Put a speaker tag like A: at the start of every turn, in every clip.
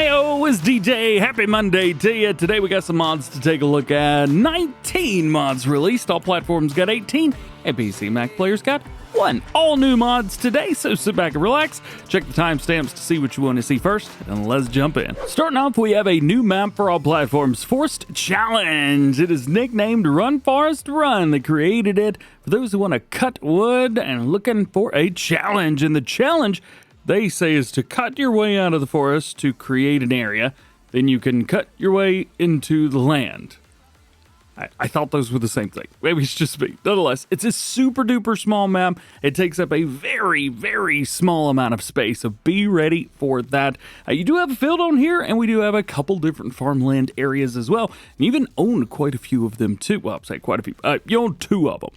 A: Heyo, it's DJ. Happy Monday to you. Today we got some mods to take a look at. 19 mods released. All platforms got 18, and PC and Mac players got 1. All new mods today, so sit back and relax. Check the timestamps to see what you want to see first, and let's jump in. Starting off, we have a new map for all platforms, Forest Challenge. It is nicknamed Run Forest Run. They created it for those who want to cut wood and looking for a challenge. And the challenge, they say, is to cut your way out of the forest to create an area. Then you can cut your way into the land. I thought those were the same thing. Maybe it's just me. Nonetheless, it's a super duper small map. It takes up a very, very small amount of space, so be ready for that. You do have a field on here, and we do have a couple different farmland areas as well. You even own quite a few of them too. Well, I'll say quite a few. You own 2 of them.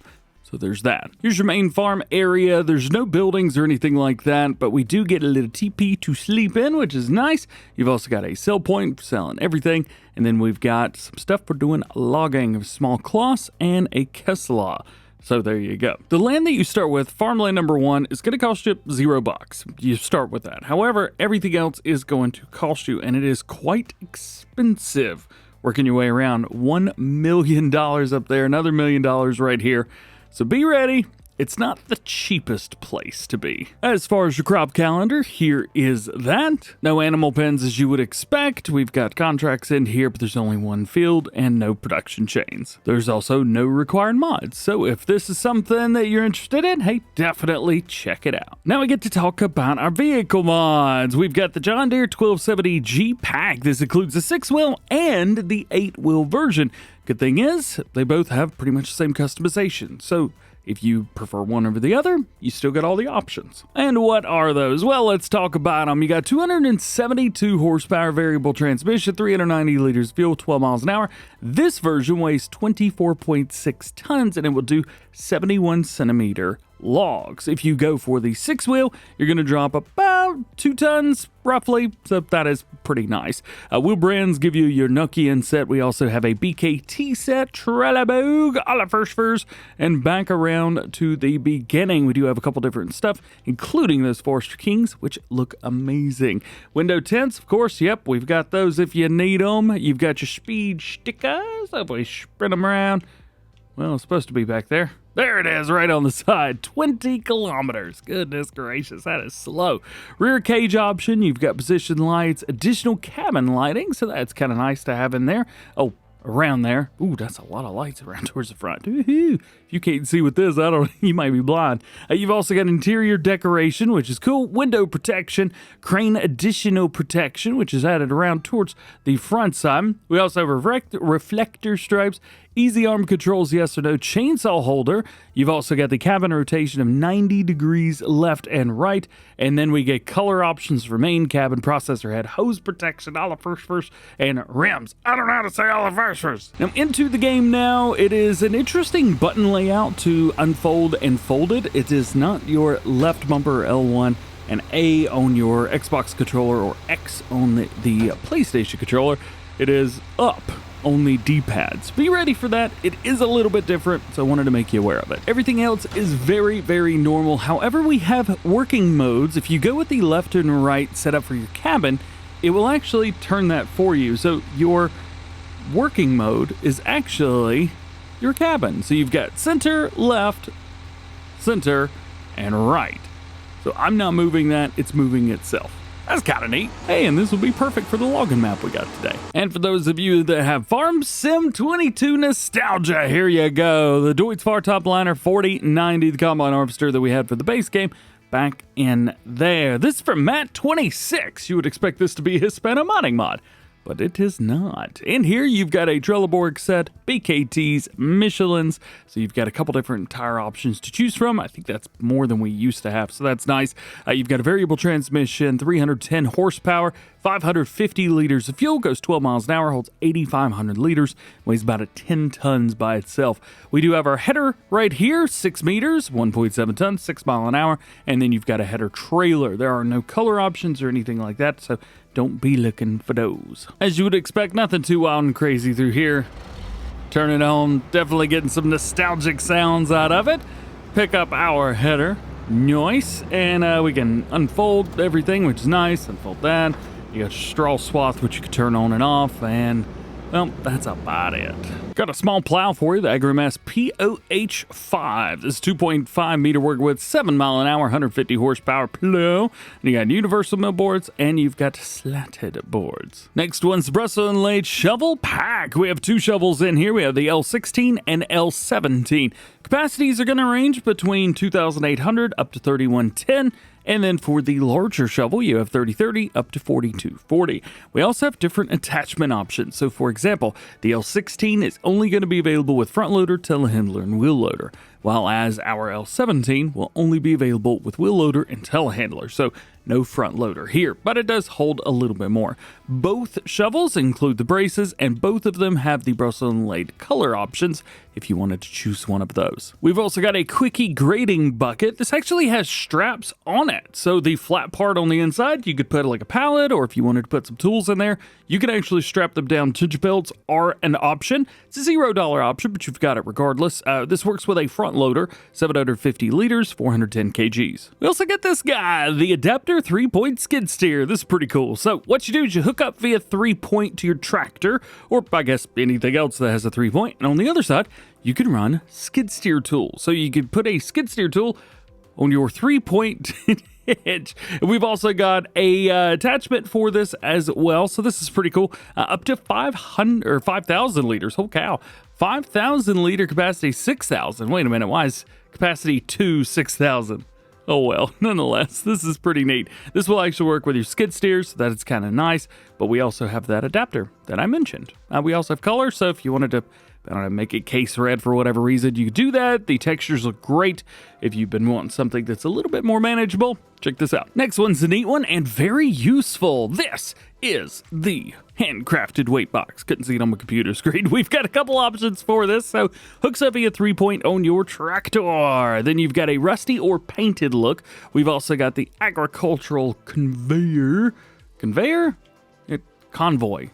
A: So there's that. Here's your main farm area. There's no buildings or anything like that, but we do get a little TP to sleep in, which is nice. You've also got a sell point for selling everything. And then we've got some stuff for doing logging of small cloths and a Kessler. So there you go. The land that you start with, farmland number 1, is going to cost you $0. You start with that. However, everything else is going to cost you, and it is quite expensive. Working your way around $1 million up there, another $1 million right here. So be ready. It's not the cheapest place to be. As far as your crop calendar, here is that. No animal pens as you would expect. We've got contracts in here, but there's only 1 field and no production chains. There's also no required mods. So if this is something that you're interested in, hey, definitely check it out. Now we get to talk about our vehicle mods. We've got the John Deere 1270G Pack. This includes the 6-wheel and the 8-wheel version. Good thing is, they both have pretty much the same customization. So if you prefer one over the other, you still got all the options. And what are those? Well, let's talk about them. You got 272 horsepower variable transmission, 390 liters fuel, 12 miles an hour. This version weighs 24.6 tons, and it will do 71 centimeter logs. If you go for the 6-wheel, you're going to drop about 2 tons roughly, so that is pretty nice. Wheel brands give you your Nokian set. We also have a BKT set, Trelleborg, a la first, and back around to the beginning. We do have a couple different stuff, including those Forester Kings, which look amazing. Window tints, of course, yep, we've got those if you need them. You've got your speed stickers, if we spread them around. Well, it's supposed to be back there. There it is, right on the side. 20 kilometers. Goodness gracious, that is slow. Rear cage option, you've got position lights, additional cabin lighting, so that's kind of nice to have in there. Oh, around there. Ooh, that's a lot of lights around towards the front. Woohoo. If you can't see with this, you might be blind. You've also got interior decoration, which is cool. Window protection, crane additional protection, which is added around towards the front side. We also have reflector stripes, easy arm controls, yes or no, chainsaw holder. You've also got the cabin rotation of 90 degrees left and right. And then we get color options for main cabin, processor head, hose protection, all the first, and rims. I don't know how to say all the first. Now into the game now. It is an interesting button layout to unfold and fold it. It is not your left bumper L1 and A on your Xbox controller or X on the PlayStation controller. It is up on the D-pads. Be ready for that. It is a little bit different, so I wanted to make you aware of it. Everything else is very, very normal. However, we have working modes. If you go with the left and right setup for your cabin, it will actually turn that for you. So your working mode is actually your cabin. So you've got center, left, center, and right. So I'm not moving that, it's moving itself. That's kind of neat. Hey, and this will be perfect for the logging map we got today. And for those of you that have Farm Sim 22 nostalgia, here you go. The Deutz Fahr TopLiner 4090, the combine harvester that we had for the base game, back in there. This is from Matt26. You would expect this to be a Hispano modding mod, but it is not. In here, you've got a Trelleborg set, BKTs, Michelins, so you've got a couple different tire options to choose from. I think that's more than we used to have, so that's nice. You've got a variable transmission, 310 horsepower, 550 liters of fuel, goes 12 miles an hour, holds 8,500 liters, weighs about 10 tons by itself. We do have our header right here, 6 meters, 1.7 tons, 6 mile an hour, and then you've got a header trailer. There are no color options or anything like that, so don't be looking for those. As you would expect, nothing too wild and crazy through here. Turn it on, definitely getting some nostalgic sounds out of it. Pick up our header, nice, and we can unfold everything, which is nice. Unfold that, You got your straw swath, which you can turn on and off, and well, that's about it. Got a small plow for you, the Agromasz POH5. This is 2.5 meter work width, 7 mile an hour, 150 horsepower plow. And you got universal mill boards, and you've got slatted boards. Next one's the Bressel and Lade shovel pack. We have 2 shovels in here. We have the L16 and L17. Capacities are going to range between 2,800 up to 3,110. And then for the larger shovel, you have 3030 up to 4240. We also have different attachment options. So for example, the L16 is only going to be available with front loader, telehandler, and wheel loader, while as our L17 will only be available with wheel loader and telehandler. So no front loader here, but it does hold a little bit more. Both shovels include the braces, and both of them have the Bressel and Lade color options if you wanted to choose one of those. We've also got a Quicke Gradingbucket. This actually has straps on it. So the flat part on the inside, you could put like a pallet, or if you wanted to put some tools in there, you can actually strap them down. Tinge belts are an option. It's a $0 option, but you've got it regardless. This works with a front loader, 750 liters, 410 kgs. We also got this guy, the adapter 3-point skid steer. This is pretty cool. So what you do is you hook up via 3-point to your tractor, or I guess anything else that has a 3-point, and on the other side, you can run skid steer tool. So you can put a skid steer tool on your 3-point hitch. We've also got a attachment for this as well. So this is pretty cool. Up to 500 or 5,000 liters. Holy cow. 5,000 liter capacity, 6,000. Wait a minute. Why is capacity 6,000? Oh well, nonetheless, this is pretty neat. This will actually work with your skid steers, so that is kind of nice, but we also have that adapter that I mentioned. We also have color, so if you wanted to, I don't know, make it case red for whatever reason, you could do that. The textures look great. If you've been wanting something that's a little bit more manageable, check this out. Next one's a neat one and very useful. This is the Handcrafted Weight Box. Couldn't see it on my computer screen. We've got a couple options for this. So hooks up via 3-point on your tractor. Then you've got a rusty or painted look. We've also got the agricultural convoy.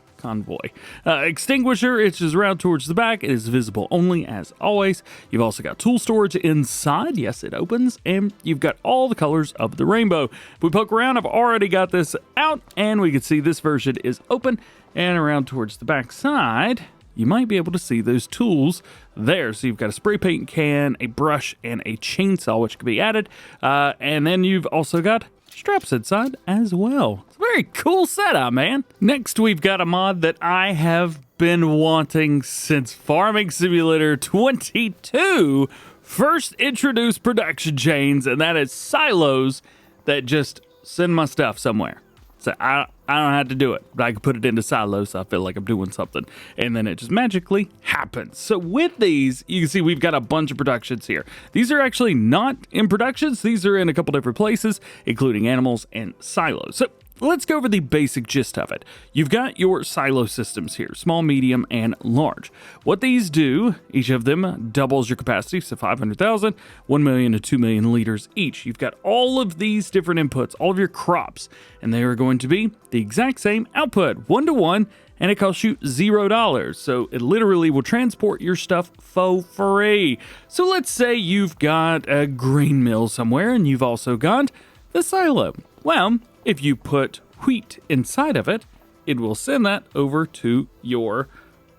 A: Extinguisher, it's just round towards the back. It is visible only, as always. You've also got tool storage inside. Yes, it opens. And you've got all the colors of the rainbow. If we poke around, I've already got this out, and we can see this version is open. And around towards the back side, you might be able to see those tools there. So you've got a spray paint can, a brush, and a chainsaw, which can be added. And then you've also got straps inside as well. It's a very cool setup, man. Next, we've got a mod that I have been wanting since Farming Simulator 22 first introduced production chains, and that is silos that just send my stuff somewhere. So I don't have to do it, but I can put it into silos, so I feel like I'm doing something, and then it just magically happens. So with these, you can see we've got a bunch of productions here. These are actually not in productions. These are in a couple different places, including animals and silos. So let's go over the basic gist of it. You've got your silo systems here, small, medium, and large. What these do, each of them doubles your capacity, so 500,000, 1 million to 2 million liters each. You've got all of these different inputs, all of your crops, and they are going to be the exact same output, 1-to-1, and it costs you $0. So it literally will transport your stuff for free. So let's say you've got a grain mill somewhere, and you've also got the silo. Well, if you put wheat inside of it, it will send that over to your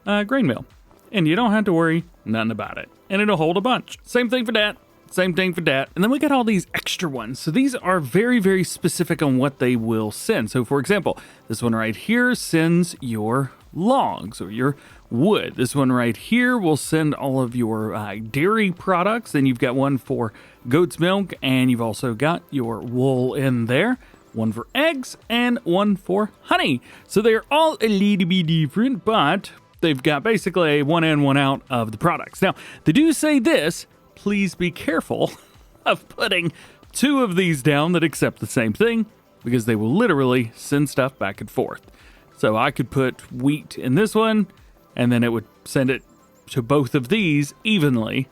A: grain mill. And you don't have to worry nothing about it. And it'll hold a bunch. Same thing for that. Same thing for that. And then we got all these extra ones. So these are very, very specific on what they will send. So for example, this one right here sends your logs or your wood. This one right here will send all of your dairy products. Then you've got one for goat's milk, and you've also got your wool in there. One for eggs and one for honey. So they're all a little bit different, but they've got basically a one in, one out of the products. Now, they do say this, please be careful of putting 2 of these down that accept the same thing, because they will literally send stuff back and forth. So I could put wheat in this one, and then it would send it to both of these evenly,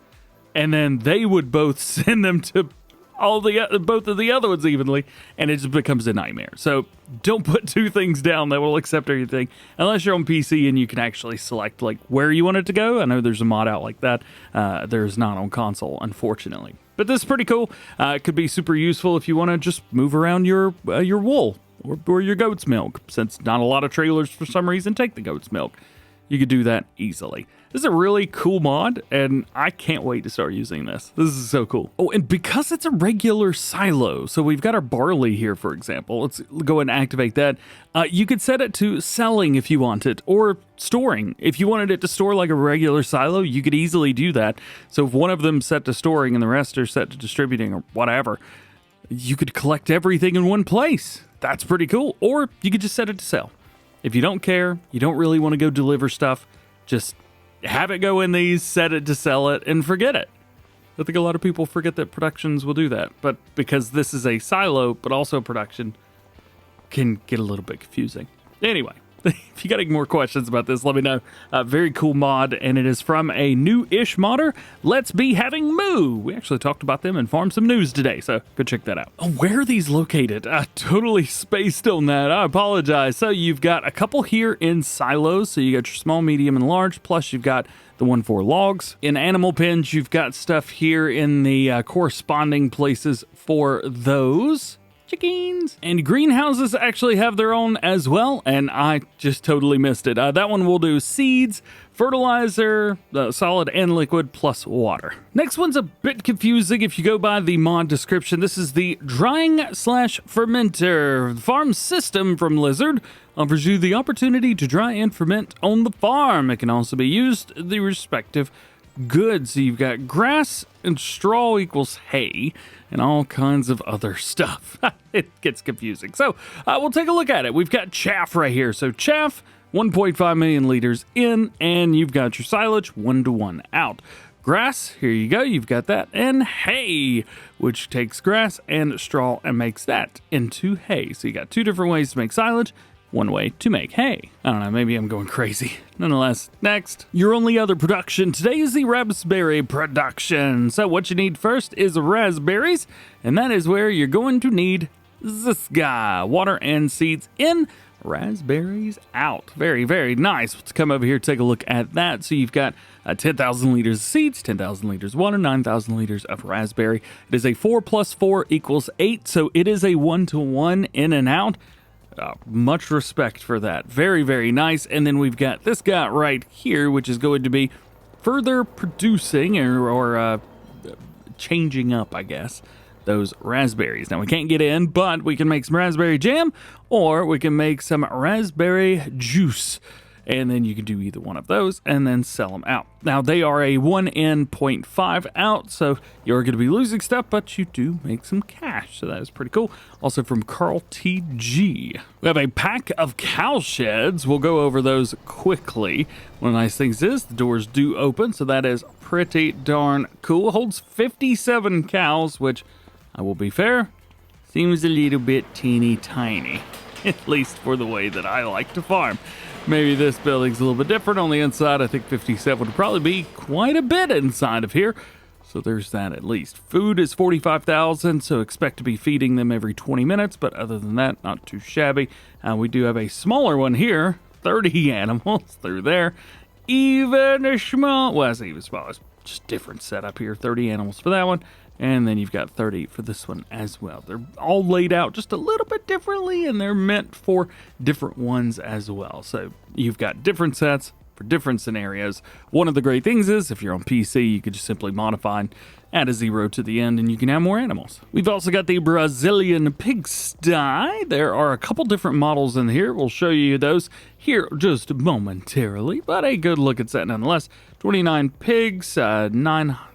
A: and then they would both send them to both of the other ones evenly, and it just becomes a nightmare. So don't put 2 things down that will accept everything, unless you're on PC and you can actually select like where you want it to go. I know there's a mod out like that. There's not on console, unfortunately. But this is pretty cool. It could be super useful if you want to just move around your wool or your goat's milk, since not a lot of trailers for some reason take the goat's milk. You could do that easily. This is a really cool mod, and I can't wait to start using this. This is so cool. Oh, and because it's a regular silo, so we've got our barley here, for example. Let's go ahead and activate that. You could set it to selling if you want it, or storing. If you wanted it to store like a regular silo, you could easily do that. So if one of them's set to storing and the rest are set to distributing or whatever, you could collect everything in one place. That's pretty cool. Or you could just set it to sell. If you don't care, you don't really want to go deliver stuff, just have it go in these, set it to sell it, and forget it. I think a lot of people forget that productions will do that, but because this is a silo, but also production, can get a little bit confusing. Anyway, if you got any more questions about this, let me know. Very cool mod, and it is from a new-ish modder, Let's Be Having Moo. We actually talked about them in Farm Some News today, so go check that out. Oh, where are these located? I totally spaced on that. I apologize. So you've got a couple here in silos, so you got your small, medium, and large, plus you've got the one for logs. In animal pens, you've got stuff here in the corresponding places for those. Chickens. And greenhouses actually have their own as well, and I just totally missed it. That one will do seeds, fertilizer, solid and liquid, plus water. Next one's a bit confusing if you go by the mod description. This is the drying/fermenter. The farm system from Lizard offers you the opportunity to dry and ferment on the farm. It can also be used the respective goods. So you've got grass and straw equals hay and all kinds of other stuff. It gets confusing. So we'll take a look at it. We've got chaff right here. So chaff, 1.5 million liters in, and you've got your silage 1-to-1 out. Grass, here you go, you've got that, and hay, which takes grass and straw and makes that into hay. So you got two different ways to make silage, one way to make hay. I don't know, maybe I'm going crazy. Nonetheless, next, your only other production today is the raspberry production. So what you need first is raspberries, and that is where you're going to need this guy. Water and seeds in, raspberries out. Very, very nice. Let's come over here, take a look at that. So you've got 10,000 liters of seeds, 10,000 liters of water, 9,000 liters of raspberry. It is a 4 + 4 = 8, so it is a 1-to-1 in and out. Much respect for that. Very, very nice. And then we've got this guy right here, which is going to be further producing or changing up, I guess, those raspberries. Now, we can't get in, but we can make some raspberry jam, or we can make some raspberry juice. And then you can do either one of those and then sell them out. Now, they are a 1 in, 0.5 out, so you're going to be losing stuff, but you do make some cash, so that is pretty cool. Also from Carl TG. We have a pack of cow sheds. We'll go over those quickly. One of the nice things is the doors do open, so that is pretty darn cool. Holds 57 cows, which, I will be fair, seems a little bit teeny tiny, at least for the way that I like to farm. Maybe this building's a little bit different on the inside. I think 57 would probably be quite a bit inside of here. So there's that at least. Food is 45,000, so expect to be feeding them every 20 minutes. But other than that, not too shabby. We do have a smaller one here, 30 animals through there. Even small, well, it's even smaller. It's just different setup here. 30 animals for that one. And then you've got 30 for this one as well. They're all laid out just a little bit differently, and they're meant for different ones as well. So you've got different sets for different scenarios. One of the great things is if you're on PC, you could just simply modify and add a 0 to the end, and you can have more animals. We've also got the Brazilian Pigsty. There are a couple different models in here. We'll show you those here just momentarily, but a good looking set nonetheless. 29 pigs,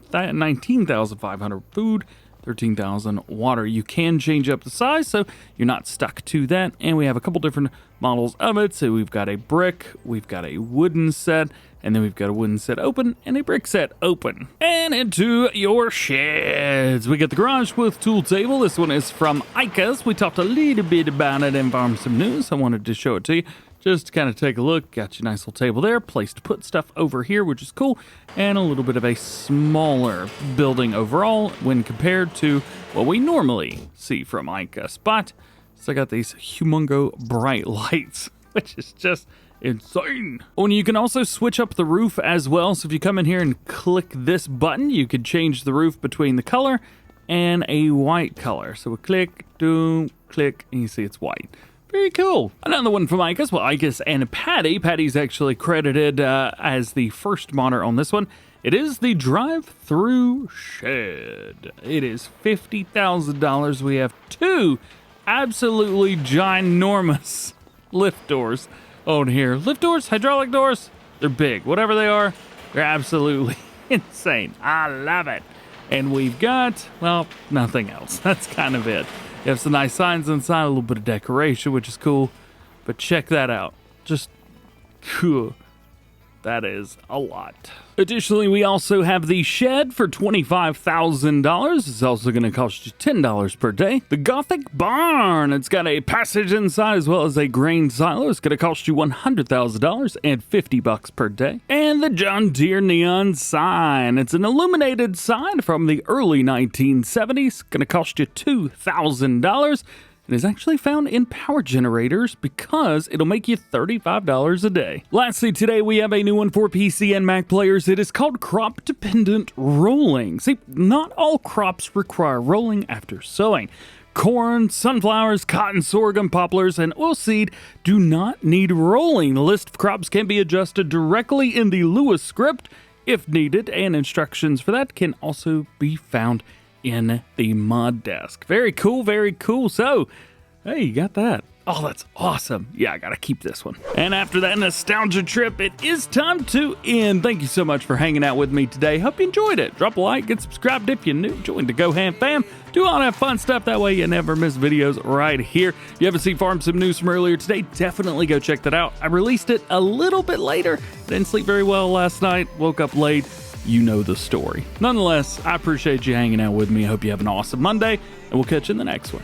A: 19,500 food, 13,000 water. You can change up the size, so you're not stuck to that. And we have a couple different models of it. So we've got a brick, we've got a wooden set, and then we've got a wooden set open and a brick set open. And into your sheds. We got the garage with tool table. This one is from Icas. We talked a little bit about it in Farm Some News. I wanted to show it to you. Just to kind of take a look. Got your nice little table there, place to put stuff over here, which is cool, and a little bit of a smaller building overall when compared to what we normally see from ICA Spot. So I got these humongo bright lights, which is just insane. Oh, and you can also switch up the roof as well. So if you come in here and click this button, you could change the roof between the color and a white color. So we click, and you see it's white. Very cool. Another one from Icus. Well, Icus and Patty. Patty's actually credited as the first modder on this one. It is the drive-through shed. It is $50,000. We have two absolutely ginormous lift doors on here. Lift doors, hydraulic doors, they're big. Whatever they are, they're absolutely insane. I love it. And we've got, well, nothing else. That's kind of it. You have some nice signs inside, a little bit of decoration, which is cool. But check that out. Just cool. That is a lot. Additionally, we also have the shed for $25,000. It's also going to cost you $10 per day. The Gothic Barn. It's got a passage inside as well as a grain silo. It's going to cost you $100,000 and $50 per day. And the John Deere neon sign. It's an illuminated sign from the early 1970s. Going to cost you $2,000. It is actually found in power generators because it'll make you $35 a day. Lastly, today we have a new one for PC and Mac players. It is called Crop Dependent Rolling. See, not all crops require rolling after sowing. Corn, sunflowers, cotton, sorghum, poplars, and oilseed do not need rolling. The list of crops can be adjusted directly in the Lua script if needed, and instructions for that can also be found in the mod desk. Very cool, very cool. So, hey, you got that. Oh, that's awesome. Yeah, I gotta keep this one. And after that nostalgia trip, it is time to end. Thank you so much for hanging out with me today. Hope you enjoyed it. Drop a like, get subscribed if you're new. Join the DjGoHam fam. Do all that fun stuff. That way you never miss videos right here. If you haven't seen Farm Sim News from earlier today, definitely go check that out. I released it a little bit later. Didn't sleep very well last night. Woke up late. You know the story. Nonetheless, I appreciate you hanging out with me. I hope you have an awesome Monday, and we'll catch you in the next one.